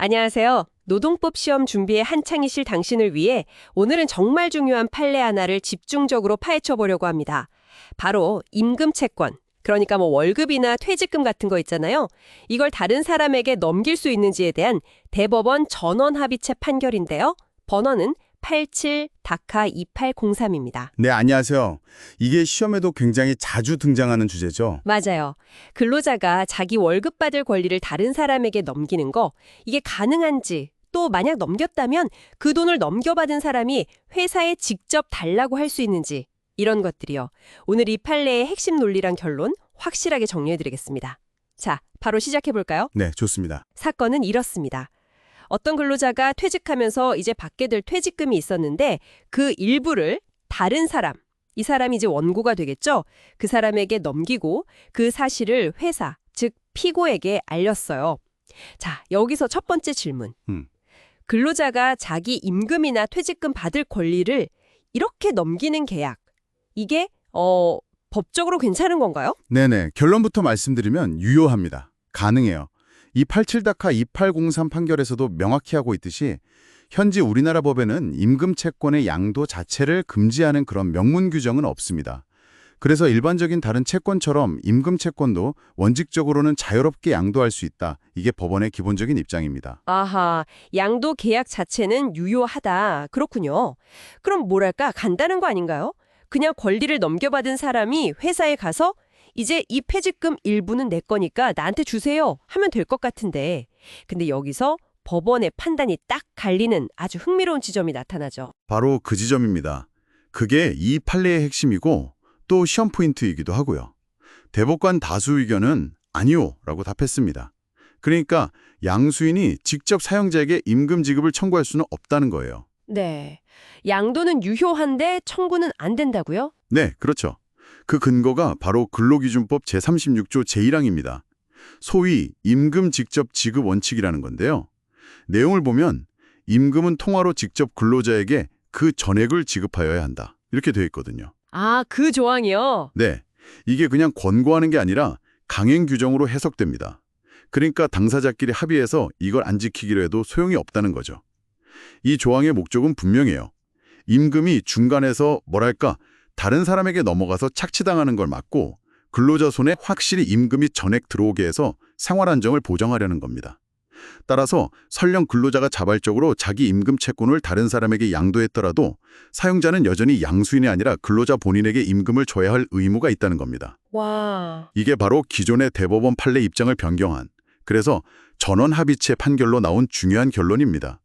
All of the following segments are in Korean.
안녕하세요. 노동법 시험 준비에 한창이실 당신을 위해 오늘은 정말 중요한 판례 하나를 집중적으로 파헤쳐 보려고 합니다. 바로 임금 채권. 그러니까 월급이나 퇴직금 같은 거 있잖아요. 이걸 다른 사람에게 넘길 수 있는지에 대한 대법원 전원합의체 판결인데요. 번호는 87-2803입니다. 네, 안녕하세요. 이게 시험에도 굉장히 자주 등장하는 주제죠. 맞아요. 근로자가 자기 월급 받을 권리를 다른 사람에게 넘기는 거, 이게 가능한지, 또 만약 넘겼다면 그 돈을 넘겨받은 사람이 회사에 직접 달라고 할 수 있는지, 이런 것들이요. 오늘 이 판례의 핵심 논리랑 결론 확실하게 정리해드리겠습니다. 자, 바로 시작해볼까요? 네, 좋습니다. 사건은 이렇습니다. 어떤 근로자가 퇴직하면서 이제 받게 될 퇴직금이 있었는데 그 일부를 다른 사람, 이 사람이 이제 원고가 되겠죠? 그 사람에게 넘기고 그 사실을 회사, 즉 피고에게 알렸어요. 자, 여기서 첫 번째 질문. 근로자가 자기 임금이나 퇴직금 받을 권리를 이렇게 넘기는 계약, 이게 법적으로 괜찮은 건가요? 네네, 결론부터 말씀드리면 유효합니다. 가능해요. 이 87-2803 판결에서도 명확히 하고 있듯이 현지 우리나라 법에는 임금 채권의 양도 자체를 금지하는 그런 명문 규정은 없습니다. 그래서 일반적인 다른 채권처럼 임금 채권도 원칙적으로는 자유롭게 양도할 수 있다. 이게 법원의 기본적인 입장입니다. 아하, 양도 계약 자체는 유효하다. 그렇군요. 그럼 뭐랄까 간단한 거 아닌가요? 그냥 권리를 넘겨받은 사람이 회사에 가서 이제 이 퇴직금 일부는 내 거니까 나한테 주세요 하면 될 것 같은데, 근데 여기서 법원의 판단이 딱 갈리는 아주 흥미로운 지점이 나타나죠. 바로 그 지점입니다. 그게 이 판례의 핵심이고 또 시험 포인트이기도 하고요. 대법관 다수 의견은 아니요 라고 답했습니다. 그러니까 양수인이 직접 사용자에게 임금 지급을 청구할 수는 없다는 거예요. 네, 양도는 유효한데 청구는 안 된다고요? 네, 그렇죠. 그 근거가 바로 근로기준법 제36조 제1항입니다. 소위 임금 직접 지급 원칙이라는 건데요. 내용을 보면 임금은 통화로 직접 근로자에게 그 전액을 지급하여야 한다. 이렇게 되어 있거든요. 아, 그 조항이요? 네, 이게 그냥 권고하는 게 아니라 강행 규정으로 해석됩니다. 그러니까 당사자끼리 합의해서 이걸 안 지키기로 해도 소용이 없다는 거죠. 이 조항의 목적은 분명해요. 임금이 중간에서 다른 사람에게 넘어가서 착취당하는 걸 막고 근로자 손에 확실히 임금이 전액 들어오게 해서 생활 안정을 보장하려는 겁니다. 따라서 설령 근로자가 자발적으로 자기 임금 채권을 다른 사람에게 양도했더라도 사용자는 여전히 양수인이 아니라 근로자 본인에게 임금을 줘야 할 의무가 있다는 겁니다. 와, 이게 바로 기존의 대법원 판례 입장을 변경한, 그래서 전원합의체 판결로 나온 중요한 결론입니다.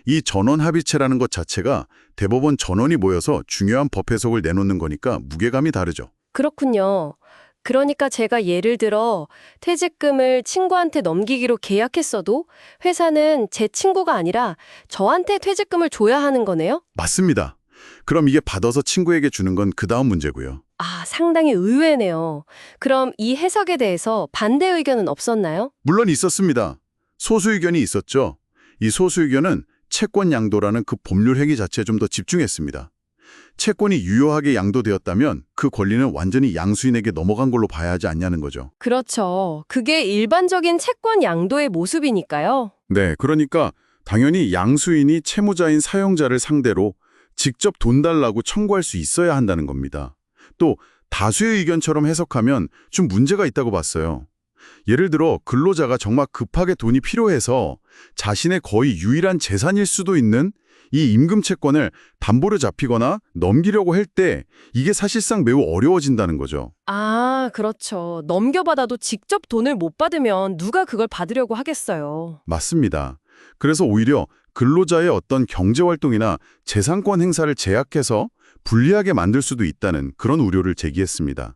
이 전원합의체라는 것 자체가 대법원 전원이 모여서 중요한 법 해석을 내놓는 거니까 무게감이 다르죠. 그렇군요. 그러니까 제가 예를 들어 퇴직금을 친구한테 넘기기로 계약했어도 회사는 제 친구가 아니라 저한테 퇴직금을 줘야 하는 거네요? 맞습니다. 그럼 이게 받아서 친구에게 주는 건 그 다음 문제고요. 아, 상당히 의외네요. 그럼 이 해석에 대해서 반대 의견은 없었나요? 물론 있었습니다. 소수 의견이 있었죠. 이 소수 의견은 채권 양도라는 그 법률 행위 자체에 좀 더 집중했습니다. 채권이 유효하게 양도되었다면 그 권리는 완전히 양수인에게 넘어간 걸로 봐야 하지 않냐는 거죠. 그렇죠. 그게 일반적인 채권 양도의 모습이니까요. 네, 그러니까 당연히 양수인이 채무자인 사용자를 상대로 직접 돈 달라고 청구할 수 있어야 한다는 겁니다. 또 다수의 의견처럼 해석하면 좀 문제가 있다고 봤어요. 예를 들어 근로자가 정말 급하게 돈이 필요해서 자신의 거의 유일한 재산일 수도 있는 이 임금 채권을 담보로 잡히거나 넘기려고 할 때 이게 사실상 매우 어려워진다는 거죠. 아, 그렇죠. 넘겨받아도 직접 돈을 못 받으면 누가 그걸 받으려고 하겠어요. 맞습니다. 그래서 오히려 근로자의 어떤 경제활동이나 재산권 행사를 제약해서 불리하게 만들 수도 있다는 그런 우려를 제기했습니다.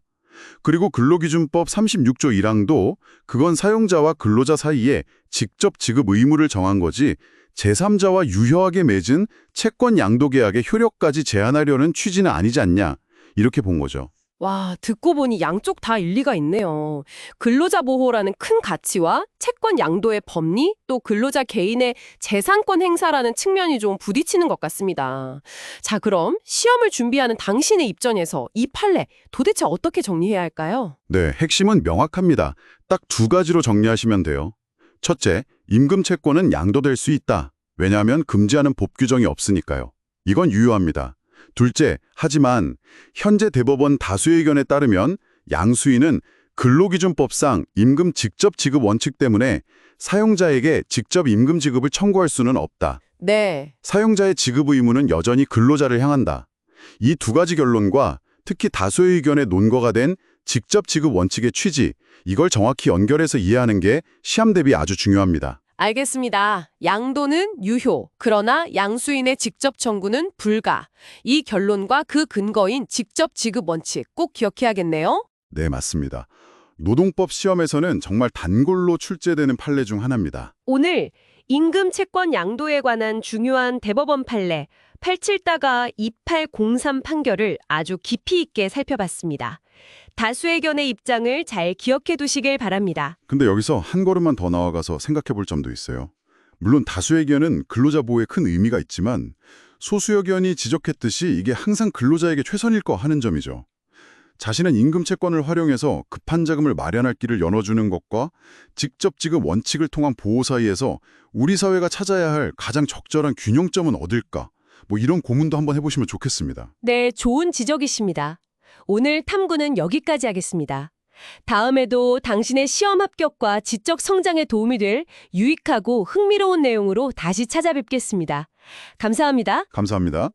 그리고 근로기준법 36조 1항도 그건 사용자와 근로자 사이에 직접 지급 의무를 정한 거지 제3자와 유효하게 맺은 채권 양도 계약의 효력까지 제한하려는 취지는 아니지 않냐, 이렇게 본 거죠. 와, 듣고 보니 양쪽 다 일리가 있네요. 근로자 보호라는 큰 가치와 채권 양도의 법리, 또 근로자 개인의 재산권 행사라는 측면이 좀 부딪히는 것 같습니다. 자, 그럼 시험을 준비하는 당신의 입장에서 이 판례 도대체 어떻게 정리해야 할까요? 네, 핵심은 명확합니다. 딱 두 가지로 정리하시면 돼요. 첫째, 임금 채권은 양도될 수 있다. 왜냐하면 금지하는 법 규정이 없으니까요. 이건 유효합니다. 둘째, 하지만 현재 대법원 다수의 의견에 따르면 양수인은 근로기준법상 임금 직접 지급 원칙 때문에 사용자에게 직접 임금 지급을 청구할 수는 없다. 네. 사용자의 지급 의무는 여전히 근로자를 향한다. 이 두 가지 결론과 특히 다수의 의견에 논거가 된 직접 지급 원칙의 취지, 이걸 정확히 연결해서 이해하는 게 시험 대비 아주 중요합니다. 알겠습니다. 양도는 유효, 그러나 양수인의 직접 청구는 불가. 이 결론과 그 근거인 직접 지급 원칙 꼭 기억해야겠네요. 네, 맞습니다. 노동법 시험에서는 정말 단골로 출제되는 판례 중 하나입니다. 오늘 임금 채권 양도에 관한 중요한 대법원 판례 87다가 2803 판결을 아주 깊이 있게 살펴봤습니다. 다수의 견의 입장을 잘 기억해 두시길 바랍니다. 근데 여기서 한 걸음만 더 나아가서 생각해 볼 점도 있어요. 물론 다수의 의견은 근로자 보호에 큰 의미가 있지만 소수 의견이 지적했듯이 이게 항상 근로자에게 최선일 거 하는 점이죠. 자신은 임금 채권을 활용해서 급한 자금을 마련할 길을 열어주는 것과 직접 지급 원칙을 통한 보호 사이에서 우리 사회가 찾아야 할 가장 적절한 균형점은 어딜까? 이런 고민도 한번 해보시면 좋겠습니다. 네, 좋은 지적이십니다. 오늘 탐구는 여기까지 하겠습니다. 다음에도 당신의 시험 합격과 지적 성장에 도움이 될 유익하고 흥미로운 내용으로 다시 찾아뵙겠습니다. 감사합니다. 감사합니다.